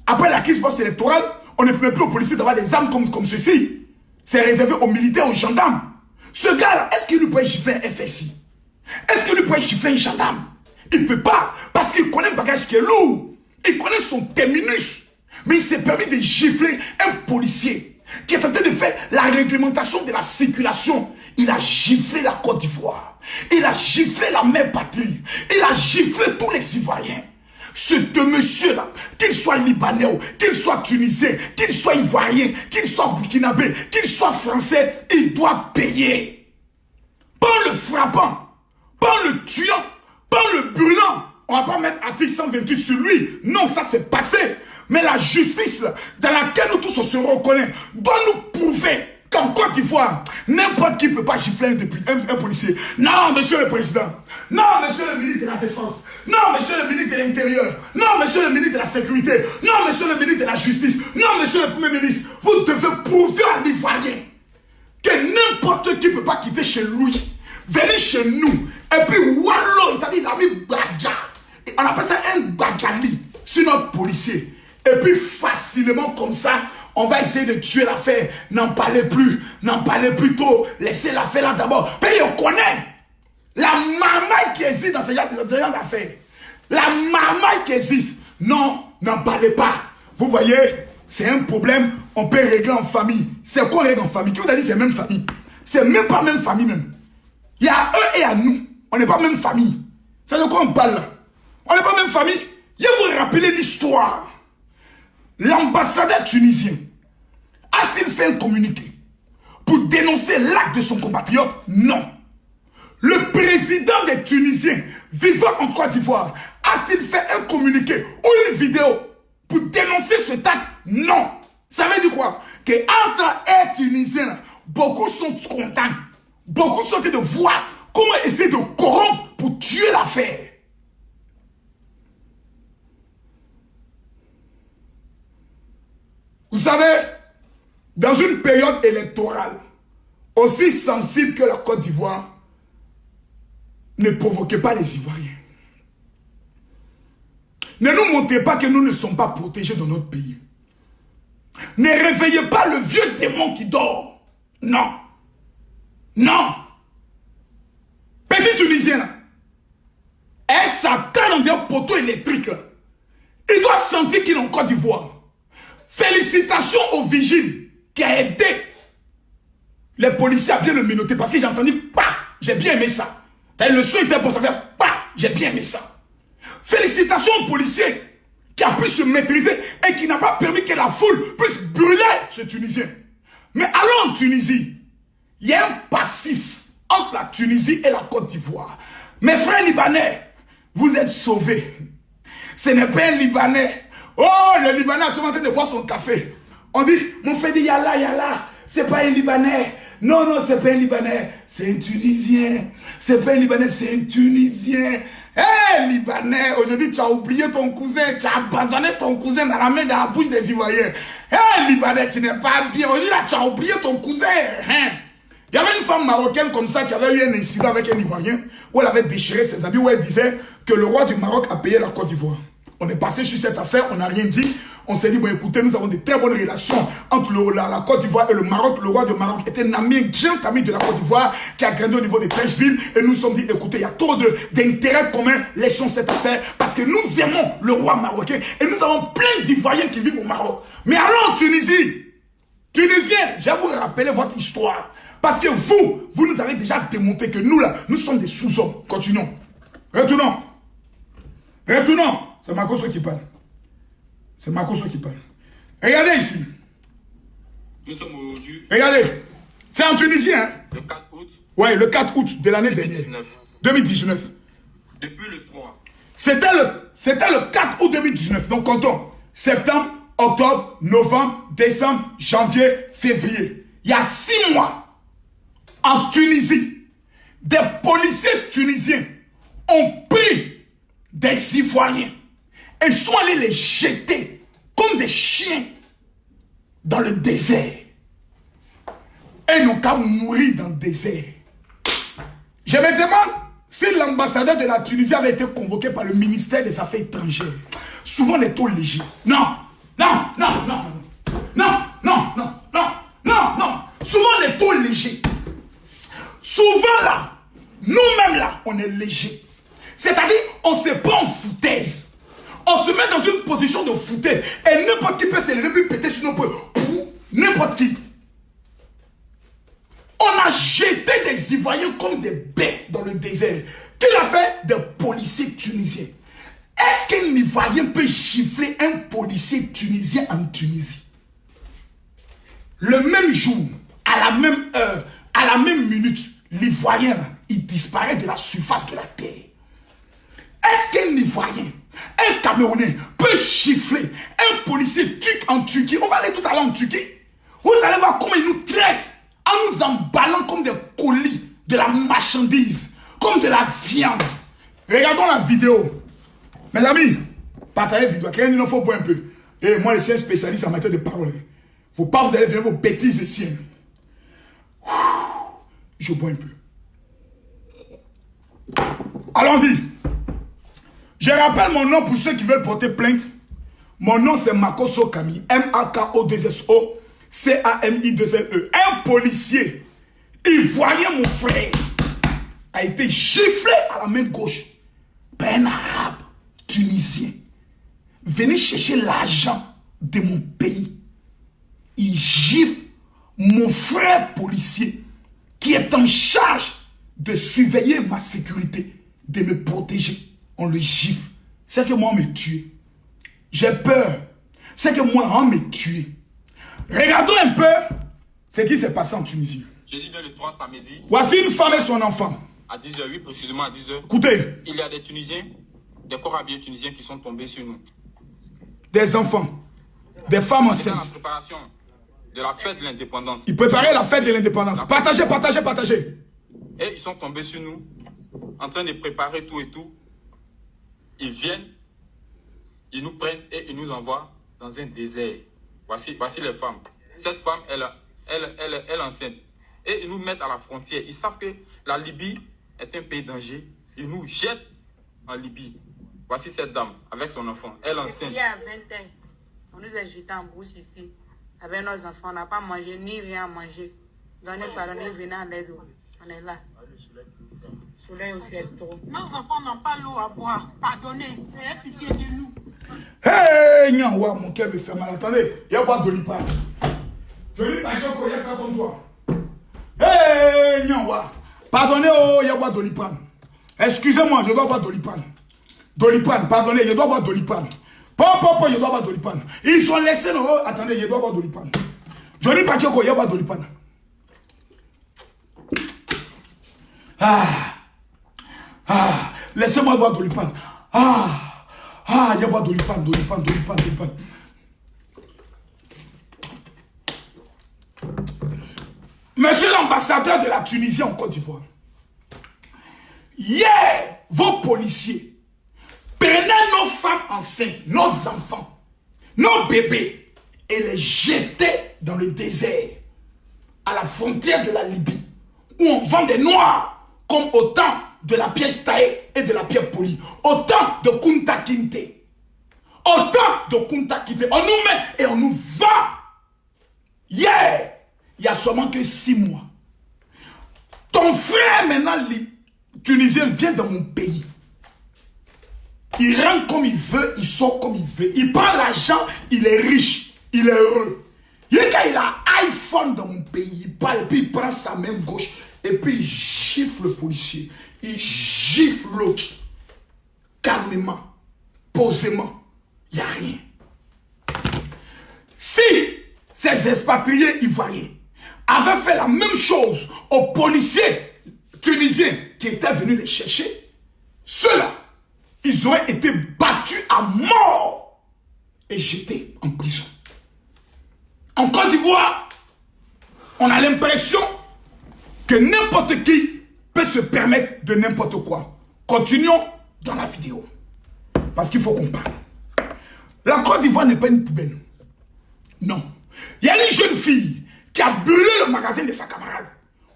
Après la crise post-électorale, on ne permet plus aux policiers d'avoir des armes comme ceci. C'est réservé aux militaires, aux gendarmes. Ce gars-là, est-ce qu'il lui peut gifler un FSI? Est-ce qu'il lui peut gifler un gendarme? Il ne peut pas, parce qu'il connaît un bagage qui est lourd. Il connaît son terminus. Mais il s'est permis de gifler un policier qui est en train de faire la réglementation de la circulation. Il a giflé la Côte d'Ivoire. Il a giflé la mère patrie. Il a giflé tous les Ivoiriens. Ce monsieur-là, qu'il soit libanais, qu'il soit tunisien, qu'il soit ivoirien, qu'il soit burkinabé, qu'il soit français, il doit payer. Pas en le frappant, pas en le tuant, pas en le brûlant. On ne va pas mettre article 128 sur lui. Non, ça c'est passé. Mais la justice, là, dans laquelle nous tous on se reconnaît, doit nous prouver qu'en Côte d'Ivoire, n'importe qui ne peut pas gifler un policier. Non, monsieur le président. Non, monsieur le ministre de la Défense. Non, monsieur le ministre de l'Intérieur. Non, monsieur le ministre de la Sécurité. Non, monsieur le ministre de la Justice. Non, monsieur le Premier ministre. Vous devez prouver à l'Ivoirien que n'importe qui ne peut pas quitter chez lui, venir chez nous. Et puis, Wallo, il t'a dit, il a mis Badja. On appelle ça un Badjali sur notre policier. Et puis, facilement comme ça, on va essayer de tuer l'affaire. N'en parlez plus tôt. Laissez l'affaire là d'abord. Mais on connaît la marmaille qui existe dans ce genre d'affaires. La marmaille qui existe. Non, n'en parlez pas. Vous voyez, c'est un problème. On peut régler en famille. C'est quoi régler en famille? Qui vous a dit c'est même famille? C'est même pas même famille même. Il y a eux et à nous. On n'est pas même famille. C'est de quoi on parle là? On n'est pas même famille. Je vais vous rappeler l'histoire. L'ambassadeur tunisien a-t-il fait un communiqué pour dénoncer l'acte de son compatriote? Non. Le président des Tunisiens vivant en Côte d'Ivoire a-t-il fait un communiqué ou une vidéo pour dénoncer cet acte? Non. Ça veut dire quoi? Que entre les Tunisiens, beaucoup sont contents. Beaucoup sont en train de voir comment essayer de corrompre pour tuer l'affaire. Vous savez, dans une période électorale aussi sensible que la Côte d'Ivoire, ne provoquez pas les Ivoiriens. Ne nous montrez pas que nous ne sommes pas protégés dans notre pays. Ne réveillez pas le vieux démon qui dort. Non. Non. Petit Tunisien, là, elle s'attend dans des poteaux électriques. Là. Il doit sentir qu'il est en Côte d'Ivoire. Félicitations au vigile qui a aidé les policiers à bien le menotter parce que j'ai entendu pas, j'ai bien aimé ça. Le son était pour ça faire pas, j'ai bien aimé ça. Félicitations au policier qui a pu se maîtriser et qui n'a pas permis que la foule puisse brûler ce Tunisien. Mais allons en Tunisie, il y a un passif entre la Tunisie et la Côte d'Ivoire. Mes frères libanais, vous êtes sauvés. Ce n'est pas un Libanais. Oh, le Libanais a toujours en train de boire son café. On dit, mon frère dit Yalla, c'est pas un Libanais. Non, c'est pas un Libanais, c'est un Tunisien. C'est pas un Libanais, c'est un Tunisien. Hé, Libanais, aujourd'hui tu as oublié ton cousin, tu as abandonné ton cousin dans la main de la bouche des Ivoiriens. Hé, Libanais, tu n'es pas bien. Aujourd'hui là, tu as oublié ton cousin. Il y avait une femme marocaine comme ça qui avait eu un incident avec un Ivoirien où elle avait déchiré ses habits, où elle disait que le roi du Maroc a payé la Côte d'Ivoire. On est passé sur cette affaire, on n'a rien dit. On s'est dit, bon écoutez, nous avons de très bonnes relations entre la Côte d'Ivoire et le Maroc. Le roi du Maroc était un ami, grand ami de la Côte d'Ivoire qui a grandi au niveau de Trècheville. Et nous nous sommes dit, écoutez, il y a trop d'intérêts communs, laissons cette affaire. Parce que nous aimons le roi marocain et nous avons plein d'Ivoiriens qui vivent au Maroc. Mais allons en Tunisie. Tunisiens, je vais vous rappeler votre histoire. Parce que vous nous avez déjà démontré que nous là, nous sommes des sous-hommes. Continuons. Retournons. C'est Marcos qui parle. C'est Makoso qui parle. Regardez ici. Nous sommes aujourd'hui. Regardez. C'est en Tunisie, hein? Le 4 août. Oui, le 4 août de l'année dernière. 2019. Depuis le 3. C'était le 4 août 2019. Donc comptons. Septembre, octobre, novembre, décembre, janvier, février. Il y a 6 mois. En Tunisie, des policiers tunisiens ont pris des Ivoiriens et sont allés les jeter comme des chiens dans le désert. Et n'ont qu'à mourir dans le désert. Je me demande si l'ambassadeur de la Tunisie avait été convoqué par le ministère des Affaires étrangères. Souvent les taux légers. Non, non, non, non, non, non, non, non, non, non. Souvent les taux légers. Souvent là, nous-mêmes là, on est léger. C'est-à-dire, on ne se prend en foutaise. On se met dans une position de foutaise. Et n'importe qui peut se lever puis péter sur nos poings. N'importe qui. On a jeté des Ivoiriens comme des bêtes dans le désert. Qui l'a fait? Des policiers tunisiens. Est-ce qu'un Ivoirien peut gifler un policier tunisien en Tunisie? Le même jour, à la même heure, à la même minute, l'Ivoirien, il disparaît de la surface de la terre. Est-ce qu'un Ivoirien, un Camerounais peut gifler un policier turc en Turquie? On va aller tout à l'heure en Turquie. Vous allez voir comment ils nous traitent en nous emballant comme des colis de la marchandise, comme de la viande. Regardons la vidéo. Mes amis, partagez la vidéo. Il en faut boire un peu. Et moi, je suis un spécialiste en matière de parole. Il ne faut pas vous allez faire vos bêtises les siennes. Je bois un peu. Allons-y. Je rappelle mon nom pour ceux qui veulent porter plainte. Mon nom c'est Makoso Kami. M-A-K-O-2-S-O C-A-M-I-2-L-E. Un policier ivoirien, mon frère, a été giflé à la main gauche par un arabe tunisien. Venez chercher l'argent de mon pays. Il gifle mon frère policier qui est en charge de surveiller ma sécurité, de me protéger. On le gifle. C'est que moi, on me tue. J'ai peur. C'est que moi, on me tue. Regardons un peu ce qui s'est passé en Tunisie. J'ai dit bien le 3 samedi. Voici une femme et son enfant. À 10h08, précisément à 10h. Écoutez. Il y a des Tunisiens, des corps habillés tunisiens qui sont tombés sur nous. Des enfants. Des femmes enceintes. Dans la préparation de la fête de l'indépendance. Ils préparaient la fête de l'indépendance. Partagez, partagez, partagez. Et ils sont tombés sur nous, en train de préparer tout et tout. Ils viennent, ils nous prennent et ils nous envoient dans un désert. Voici les femmes. Cette femme, elle est enceinte. Et ils nous mettent à la frontière. Ils savent que la Libye est un pays danger. Ils nous jettent en Libye. Voici cette dame avec son enfant. Elle est enceinte. Il y a 20 ans, on nous a jetés en brousse ici. Avec nos enfants, on n'a pas mangé ni rien à manger. Donnez pardon, nous venons en aide. On est là. Le soleil aussi est trop. Nos enfants n'ont pas l'eau à boire. Pardonnez. Ayez pitié de nous. Hey, Nyanwa, mon cœur me fait mal. Attendez, il y a pas Dolipa. Dolipa, Joko, il y a fait comme toi. Hey, Nyanwa. Pardonnez, oh, il y a pas Dolipa. Excusez-moi, je dois boire Dolipan. Dolipan, pardonnez, je dois boire Dolipan. Papa, je dois boire Dolipan. Ils sont laissés, non, oh, attendez, je dois boire Dolipan. Johnny Pachoko, il y a pas Dolipan. Laissez-moi boire Dolipan. Il y a pas Dolipan. Monsieur l'ambassadeur de la Tunisie en Côte d'Ivoire. Hier, vos policiers prenaient nos femmes enceintes, nos enfants, nos bébés et les jetaient dans le désert, à la frontière de la Libye, où on vend des noirs comme au temps de la pièce taillée et de la pierre polie, au temps de Kunta Kinte. Au temps de Kunta Kinte, on nous met et on nous vend. Hier, il y a seulement que 6 mois. Ton frère maintenant, Tunisien, vient dans mon pays. Il rentre comme il veut, il sort comme il veut. Il prend l'argent, il est riche, il est heureux. Il a iPhone dans mon pays, il parle et puis il prend sa main gauche et puis il gifle le policier. Il gifle l'autre. Calmement, posément. Il n'y a rien. Si ces expatriés ivoiriens avaient fait la même chose aux policiers tunisiens qui étaient venus les chercher, ceux-là, ils auraient été battus à mort et jetés en prison. En Côte d'Ivoire, on a l'impression que n'importe qui peut se permettre de n'importe quoi. Continuons dans la vidéo. Parce qu'il faut qu'on parle. La Côte d'Ivoire n'est pas une poubelle. Non. Il y a une jeune fille qui a brûlé le magasin de sa camarade.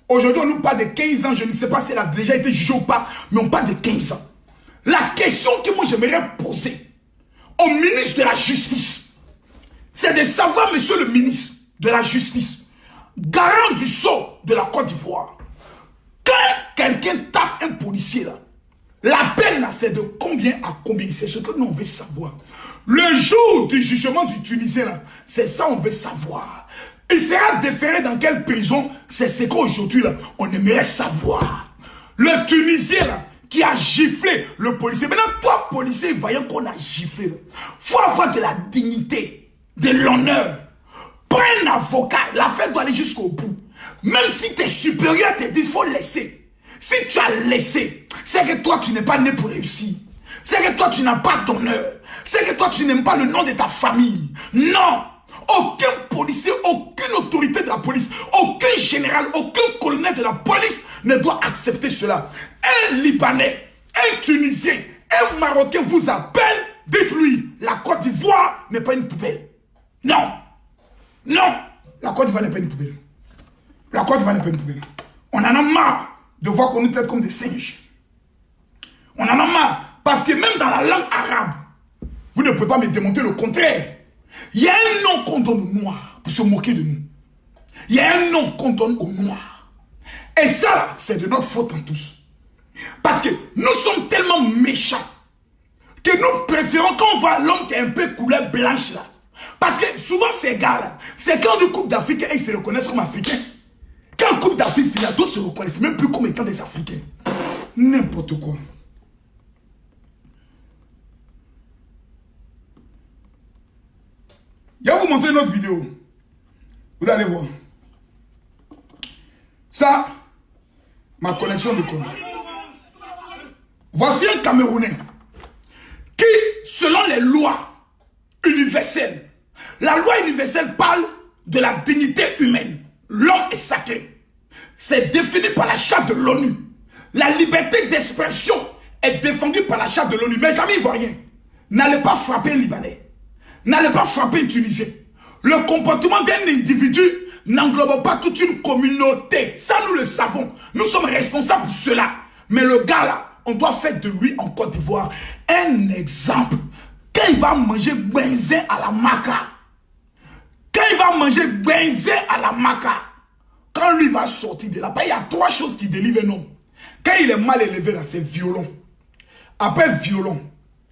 Aujourd'hui, on nous parle de 15 ans. Je ne sais pas si elle a déjà été jugée ou pas, mais on parle de 15 ans. La question que moi j'aimerais poser au ministre de la Justice, c'est de savoir, monsieur le ministre de la Justice, garant du sceau de la Côte d'Ivoire, quand quelqu'un tape un policier là, la peine là, c'est de combien à combien? C'est ce que nous on veut savoir. Le jour du jugement du Tunisien là, c'est ça on veut savoir. Il sera déféré dans quelle prison? C'est ce qu'aujourd'hui là, on aimerait savoir. Le Tunisien là, qui a giflé le policier. Maintenant, toi, policier, voyons qu'on a giflé. Il faut avoir de la dignité, de l'honneur. Prends un avocat, l'affaire doit aller jusqu'au bout. Même si tes supérieurs te disent, il faut laisser. Si tu as laissé, c'est que toi, tu n'es pas né pour réussir. C'est que toi, tu n'as pas d'honneur. C'est que toi, tu n'aimes pas le nom de ta famille. Non! Aucun policier, aucune autorité de la police, aucun général, aucun colonel de la police ne doit accepter cela. Un Libanais, un Tunisien, un Marocain vous appelle, dites-lui, la Côte d'Ivoire n'est pas une poubelle. Non. Non. La Côte d'Ivoire n'est pas une poubelle. La Côte d'Ivoire n'est pas une poubelle. On en a marre de voir qu'on nous traite comme des singes. On en a marre. Parce que même dans la langue arabe, vous ne pouvez pas me démontrer le contraire. Il y a un nom qu'on donne aux Noirs pour se moquer de nous. Il y a un nom qu'on donne aux Noirs. Et ça, c'est de notre faute en tous. Parce que nous sommes tellement méchants que nous préférons quand on voit l'homme qui est un peu couleur blanche là. Parce que souvent ces gars-là, c'est quand du Coupe d'Afrique et ils se reconnaissent comme Africains. Quand Coupe d'Afrique finit, d'autres se reconnaissent même plus comme étant des Africains. N'importe quoi. Je vais vous montrer une autre vidéo. Vous allez voir. Ça, ma connexion de Congo. Voici un Camerounais qui, selon les lois universelles, la loi universelle parle de la dignité humaine. L'homme est sacré. C'est défini par la charte de l'ONU. La liberté d'expression est défendue par la charte de l'ONU. Mes amis ivoiriens, n'allez pas frapper un Libanais. N'allez pas frapper un Tunisien. Le comportement d'un individu n'englobe pas toute une communauté. Ça, nous le savons. Nous sommes responsables de cela. Mais le gars là, on doit faire de lui en Côte d'Ivoire un exemple. Quand il va manger benzin à la maca, quand il va manger benzin à la maca, quand lui va sortir de là-bas, il y a 3 choses qui délivrent un homme. Quand il est mal élevé là, c'est violon. Après violon,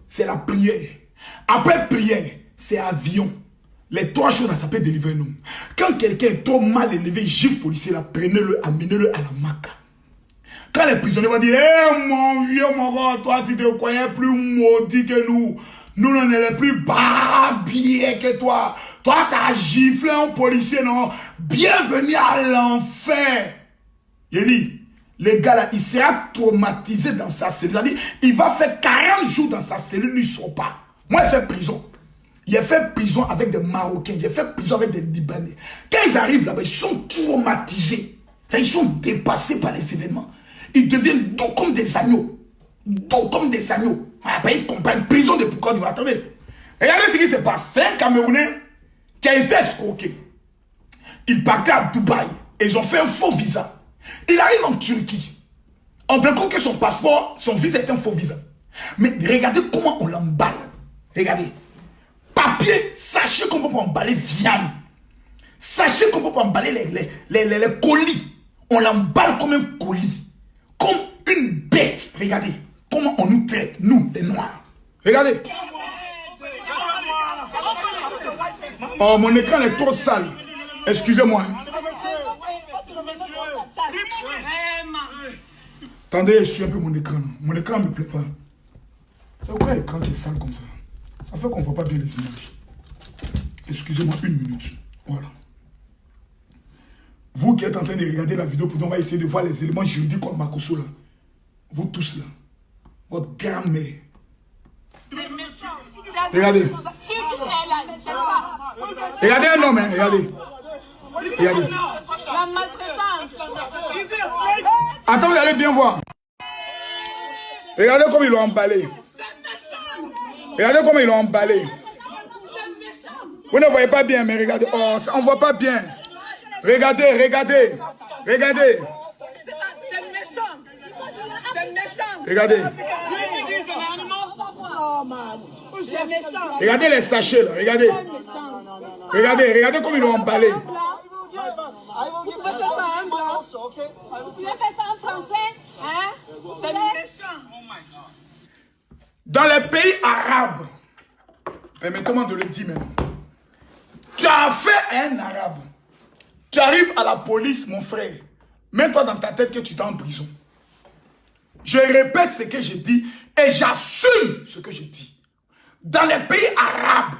c'est la prière. Après prière, c'est avion. Les 3 choses, ça peut délivrer un homme. Quand quelqu'un est trop mal élevé, gifle policier là, prenez-le, amenez-le à la maca. Quand les prisonniers vont dire, eh mon vieux, mon gars, toi tu te croyais plus maudit que nous. Nous, on est les plus barbiers que toi. Toi, tu as giflé un policier, non? Bienvenue à l'enfer. Il dit, le gars là, il sera traumatisé dans sa cellule. C'est-à-dire, il va faire 40 jours dans sa cellule, lui, il ne sort pas. Moi, j'ai fait prison. J'ai fait prison avec des Marocains. J'ai fait prison avec des Libanais. Quand ils arrivent là-bas, ils sont traumatisés. Ils sont dépassés par les événements. Ils deviennent doux comme des agneaux. Doux comme des agneaux. Après, ils comprennent prison de pourquoi ils vont attendre. Regardez ce qui se passe. C'est un Camerounais qui a été escroqué. Il partait à Dubaï. Et ils ont fait un faux visa. Il arrive en Turquie. On découvre que son passeport, son visa est un faux visa. Mais regardez comment on l'emballe. Regardez. Papier, sachez qu'on peut pas emballer viande. Sachez qu'on peut pas emballer les colis. On l'emballe comme un colis. Comme une bête. Regardez comment on nous traite, nous, les Noirs. Regardez. Oh, mon écran est trop sale. Excusez-moi. Attendez, je suis un peu mon écran. Mon écran ne me plaît pas. C'est pourquoi l'écran qui est sale comme ça? Ça fait qu'on ne voit pas bien les images. Excusez-moi une minute. Voilà. Vous qui êtes en train de regarder la vidéo, on va essayer de voir les éléments juridiques contre Makosso là. Vous tous là. Votre grand-mère. Regardez. Regardez un homme, hein, regardez. Regardez. Attends, vous allez bien voir. Regardez comme ils l'ont emballé. Regardez comment ils l'ont emballé. Vous ne voyez pas bien, mais regardez. Oh, on ne voit pas bien. Regardez, regardez. Regardez. Regardez. Regardez les sachets là. Regardez. Regardez, regardez comme ils l'ont emballé. Vous pouvez faire ça en blanc. Vous pouvez faire ça en français. Hein? C'est méchant. Dans les pays arabes, permettez-moi de le dire maintenant. Tu as affaire à un arabe. Tu arrives à la police, mon frère. Mets-toi dans ta tête que tu es en prison. Je répète ce que je dis et j'assume ce que je dis. Dans les pays arabes,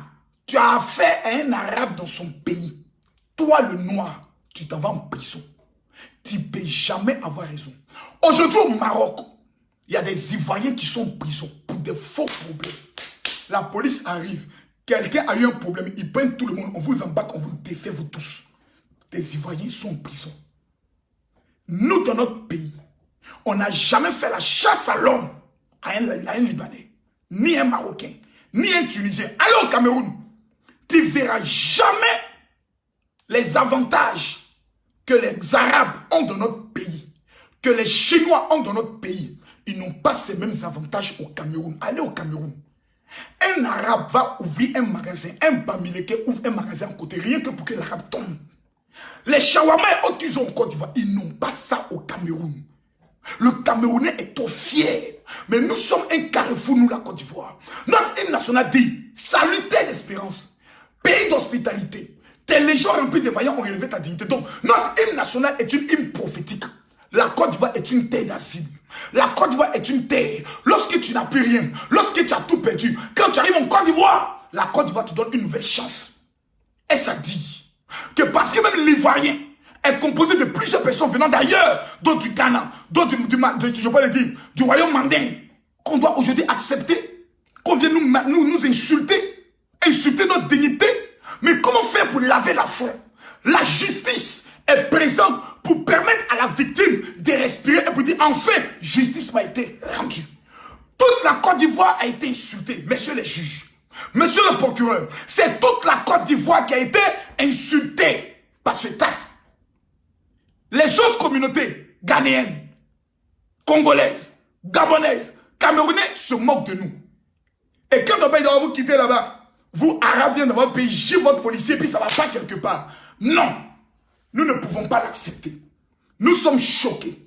tu as affaire à un arabe dans son pays. Toi, le noir, tu t'en vas en prison. Tu ne peux jamais avoir raison. Aujourd'hui, au Maroc, il y a des Ivoiriens qui sont en prison pour des faux problèmes. La police arrive. Quelqu'un a eu un problème. Ils prennent tout le monde. On vous embarque, on vous défait, vous tous. Des Ivoiriens sont en prison. Nous, dans notre pays, on n'a jamais fait la chasse à l'homme à un Libanais, ni un Marocain, ni un Tunisien. Allez au Cameroun. Tu ne verras jamais les avantages que les Arabes ont dans notre pays, que les Chinois ont dans notre pays. Ils n'ont pas ces mêmes avantages au Cameroun. Allez au Cameroun. Un Arabe va ouvrir un magasin. Un Bamileke ouvre un magasin à côté. Rien que pour que l'Arabe tombe. Les Shawarma et autres qu'ils ont en Côte d'Ivoire, ils n'ont pas ça au Cameroun. Le Camerounais est trop fier. Mais nous sommes un carrefour, nous, la Côte d'Ivoire. Notre hymne national dit, salutaire d'espérance, pays d'hospitalité. Tes légions remplies de vaillants ont élevé ta dignité. Donc, notre hymne national est une hymne prophétique. La Côte d'Ivoire est une terre d'asile. La Côte d'Ivoire est une terre. Lorsque tu n'as plus rien, lorsque tu as tout perdu, quand tu arrives en Côte d'Ivoire, la Côte d'Ivoire te donne une nouvelle chance. Et ça dit que parce que même l'Ivoirien est composé de plusieurs personnes venant d'ailleurs, d'autres du Ghana, d'autres je peux le dire, du royaume mandin, qu'on doit aujourd'hui accepter, qu'on vient nous insulter, insulter notre dignité. Mais comment faire pour laver la foi? La justice est présente pour permettre à la victime de respirer et pour dire enfin, justice m'a été rendue. Toute la Côte d'Ivoire a été insultée, messieurs les juges, monsieur le procureur. C'est toute la Côte d'Ivoire qui a été insultée par cet acte. Les autres communautés ghanéennes, congolaises, gabonaises, camerounais se moquent de nous. Et quand on va vous quitter là-bas, vous, Arabes, viennent dans votre pays, j'ai votre policier, puis ça va pas quelque part. Non, nous ne pouvons pas l'accepter. Nous sommes choqués.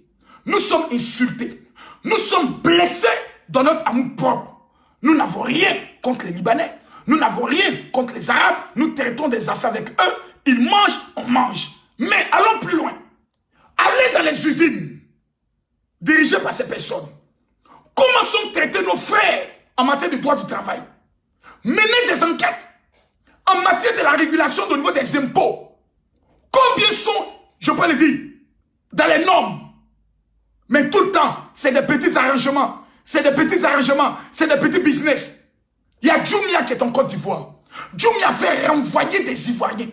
Nous sommes insultés. Nous sommes blessés dans notre amour propre. Nous n'avons rien contre les Libanais. Nous n'avons rien contre les Arabes. Nous traitons des affaires avec eux. Ils mangent, on mange. Mais allons plus loin. Allez dans les usines dirigées par ces personnes. Comment sont traités nos frères en matière de droit du travail? Mener des enquêtes en matière de la régulation au niveau des impôts. Combien sont, je peux le dire, dans les normes? Mais tout le temps, c'est des petits arrangements. C'est des petits arrangements. C'est des petits business. Il y a Jumia qui est en Côte d'Ivoire. Jumia fait renvoyer des Ivoiriens.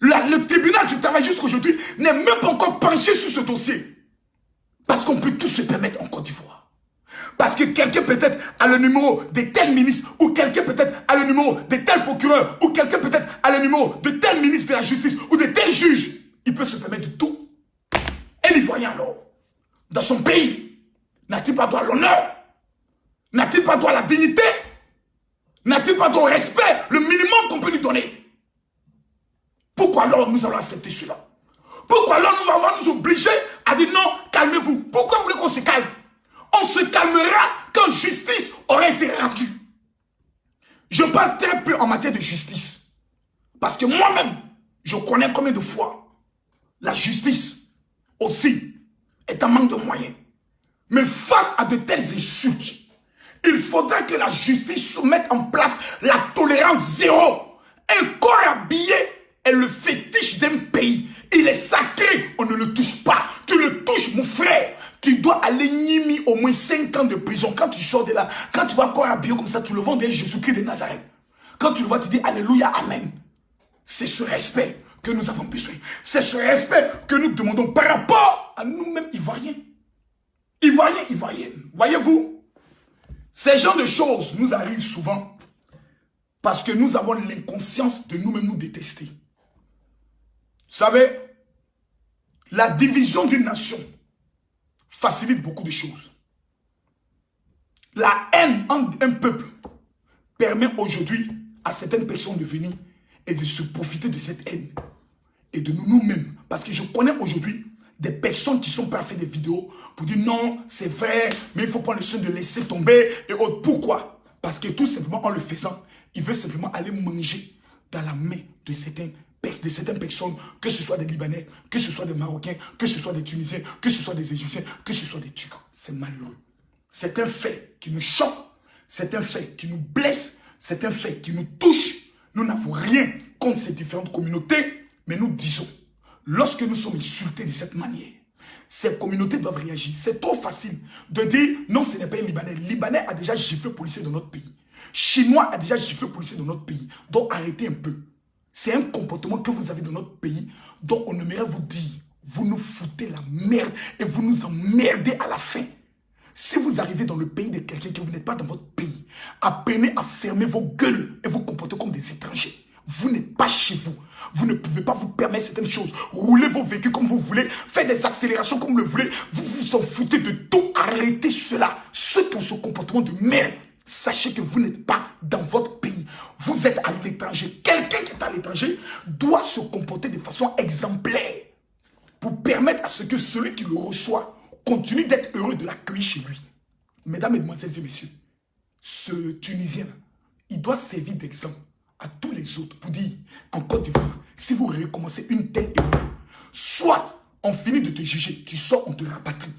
Le tribunal du travail jusqu'aujourd'hui n'est même pas encore penché sur ce dossier. Parce qu'on peut tout se permettre en Côte d'Ivoire. Parce que quelqu'un peut-être a le numéro de tel ministre, ou quelqu'un peut-être a le numéro de tel procureur, ou quelqu'un peut-être a le numéro de tel ministre de la justice, ou de tel juge. Il peut se permettre de tout. Et l'Ivoirien alors, dans son pays, n'a-t-il pas droit à l'honneur? N'a-t-il pas droit à la dignité? N'a-t-il pas droit au respect? Le minimum qu'on peut lui donner. Pourquoi alors nous allons accepter cela? Pourquoi alors nous allons nous obliger à dire non, calmez-vous? Pourquoi vous voulez qu'on se calme? On se calmera quand justice aura été rendue. Je parle très peu en matière de justice. Parce que moi-même, je connais combien de fois la justice aussi est en manque de moyens. Mais face à de telles insultes, il faudra que la justice mette en place la tolérance zéro. Un corps habillé est le fétiche d'un pays. Il est sacré, on ne le touche pas. Tu le touches, mon frère. Tu dois aller Nimi au moins 5 ans de prison. Quand tu sors de là, quand tu vas encore habillé comme ça, tu le vends derrière Jésus-Christ de Nazareth. Quand tu le vois, tu dis Alléluia, Amen. C'est ce respect que nous avons besoin. C'est ce respect que nous demandons par rapport à nous-mêmes Ivoiriens. Ivoiriens, Ivoiriennes. Voyez-vous, ces genres de choses nous arrivent souvent parce que nous avons l'inconscience de nous-mêmes nous détester. Vous savez, la division d'une nation facilite beaucoup de choses. La haine entre un peuple permet aujourd'hui à certaines personnes de venir et de se profiter de cette haine et de nous-mêmes. Parce que je connais aujourd'hui des personnes qui sont prêtes à faire des vidéos pour dire non, c'est vrai, mais il faut prendre le soin de laisser tomber et autres. Pourquoi? Parce que tout simplement en le faisant, il veut simplement aller manger dans la main de certaines personnes, que ce soit des Libanais, que ce soit des Marocains, que ce soit des Tunisiens, que ce soit des Égyptiens, que ce soit des Turcs. C'est malheureux. C'est un fait qui nous choque, c'est un fait qui nous blesse, c'est un fait qui nous touche. Nous n'avons rien contre ces différentes communautés, mais nous disons, lorsque nous sommes insultés de cette manière, ces communautés doivent réagir. C'est trop facile de dire non, ce n'est pas un Libanais. Libanais a déjà giflé policier dans notre pays. Chinois a déjà giflé policier dans notre pays. Donc arrêtez un peu. C'est un comportement que vous avez dans notre pays dont on aimerait vous dire, vous nous foutez la merde et vous nous emmerdez à la fin. Si vous arrivez dans le pays de quelqu'un que vous n'êtes pas dans votre pays, apprenez à fermer vos gueules et vous comporter comme des étrangers. Vous n'êtes pas chez vous. Vous ne pouvez pas vous permettre certaines choses. Roulez vos véhicules comme vous voulez. Faites des accélérations comme vous le voulez. Vous vous en foutez de tout. Arrêtez cela. Ceux qui ont ce comportement de merde, sachez que vous n'êtes pas dans votre pays. Vous êtes à l'étranger. Quelqu'un qui est à l'étranger doit se comporter de façon exemplaire pour permettre à ce que celui qui le reçoit continue d'être heureux de l'accueillir chez lui. Mesdames, Mesdemoiselles et Messieurs, ce Tunisien, il doit servir d'exemple à tous les autres pour dire, en Côte d'Ivoire, si vous recommencez une telle erreur, soit on finit de te juger, tu sors, on te rapatrie.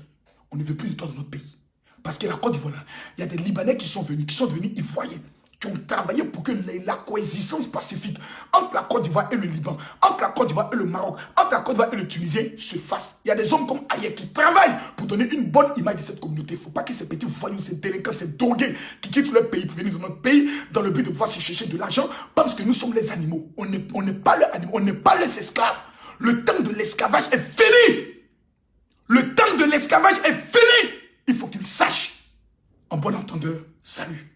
On ne veut plus de toi dans notre pays. Parce que la Côte d'Ivoire, il y a des Libanais qui sont devenus ivoiriens, qui ont travaillé pour que la coexistence pacifique entre la Côte d'Ivoire et le Liban, entre la Côte d'Ivoire et le Maroc, entre la Côte d'Ivoire et le Tunisien se fasse. Il y a des hommes comme Ayer qui travaillent pour donner une bonne image de cette communauté. Il ne faut pas que ces petits voyous, ces délinquants, ces drogués qui quittent leur pays pour venir dans notre pays dans le but de pouvoir se chercher de l'argent parce que nous sommes les animaux. On n'est pas les animaux, on n'est pas les esclaves. Le temps de l'esclavage est fini. Le temps de l'esclavage est fini. Il faut qu'ils sachent. En bon entendeur, salut.